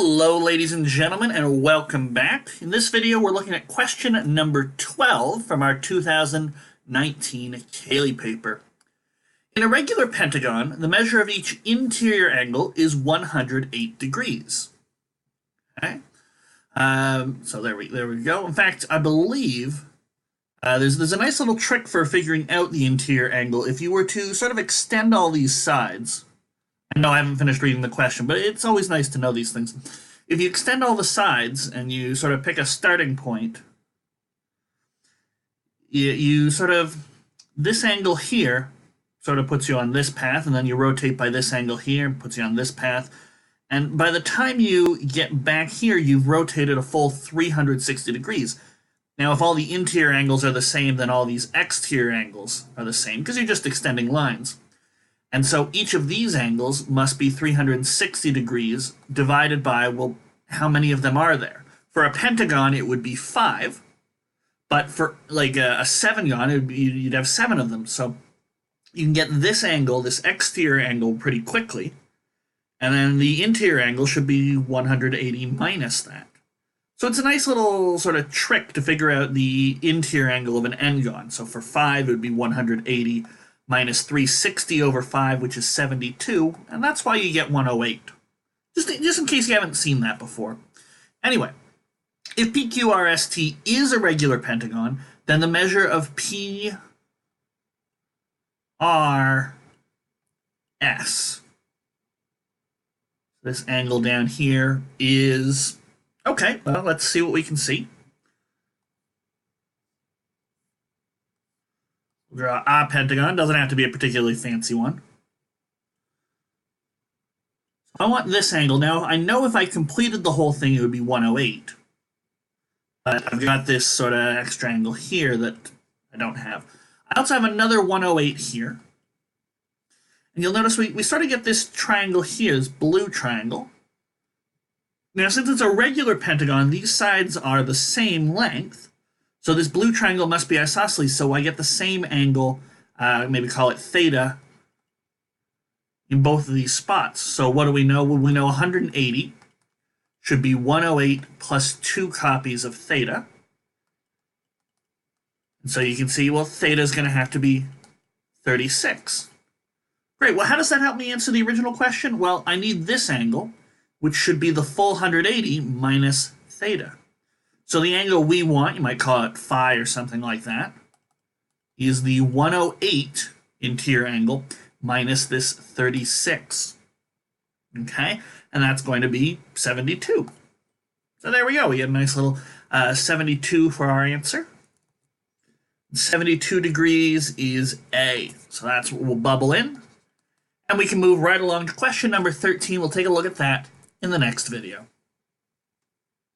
Hello, ladies and gentlemen, and welcome back. In this video, we're looking at question number 12 from our 2019 Cayley paper. In a regular pentagon, the measure of each interior angle is 108 degrees. Okay, so there we go. In fact, I believe there's a nice little trick for figuring out the interior angle. If you were to sort of extend all these sides. I know I haven't finished reading the question, but it's always nice to know these things. If you extend all the sides and you sort of pick a starting point, you sort of, this angle here sort of puts you on this path, and then you rotate by this angle here, puts you on this path. And by the time you get back here, you've rotated a full 360 degrees. Now, if all the interior angles are the same, then all these exterior angles are the same, because you're just extending lines. And so each of these angles must be 360 degrees divided by, well, how many of them are there? For a pentagon, it would be 5. But for like a 7gon, you'd have 7 of them. So you can get this angle, this exterior angle, pretty quickly. And then the interior angle should be 180 minus that. So it's a nice little sort of trick to figure out the interior angle of an n-gon. So for 5, it would be 180 minus 360 over 5, which is 72, and that's why you get 108. Just in case you haven't seen that before. Anyway, if PQRST is a regular pentagon, then the measure of PRS, this angle down here, is... Okay, well, let's see what we can see. Draw a pentagon. Doesn't have to be a particularly fancy one. I want this angle. Now, I know if I completed the whole thing, it would be 108. But I've got this sort of extra angle here that I don't have. I also have another 108 here. And you'll notice we sort of get this triangle here, this blue triangle. Now, since it's a regular pentagon, these sides are the same length. So this blue triangle must be isosceles, so I get the same angle, maybe call it theta, in both of these spots. So what do we know? Well, we know 180 should be 108 plus 2 copies of theta. And so you can see, well, theta is going to have to be 36. Great, well, how does that help me answer the original question? Well, I need this angle, which should be the full 180 minus theta. So the angle we want, you might call it phi or something like that, is the 108 interior angle minus this 36. Okay? And that's going to be 72. So there we go. We get a nice little 72 for our answer. 72 degrees is A. So that's what we'll bubble in. And we can move right along to question number 13. We'll take a look at that in the next video.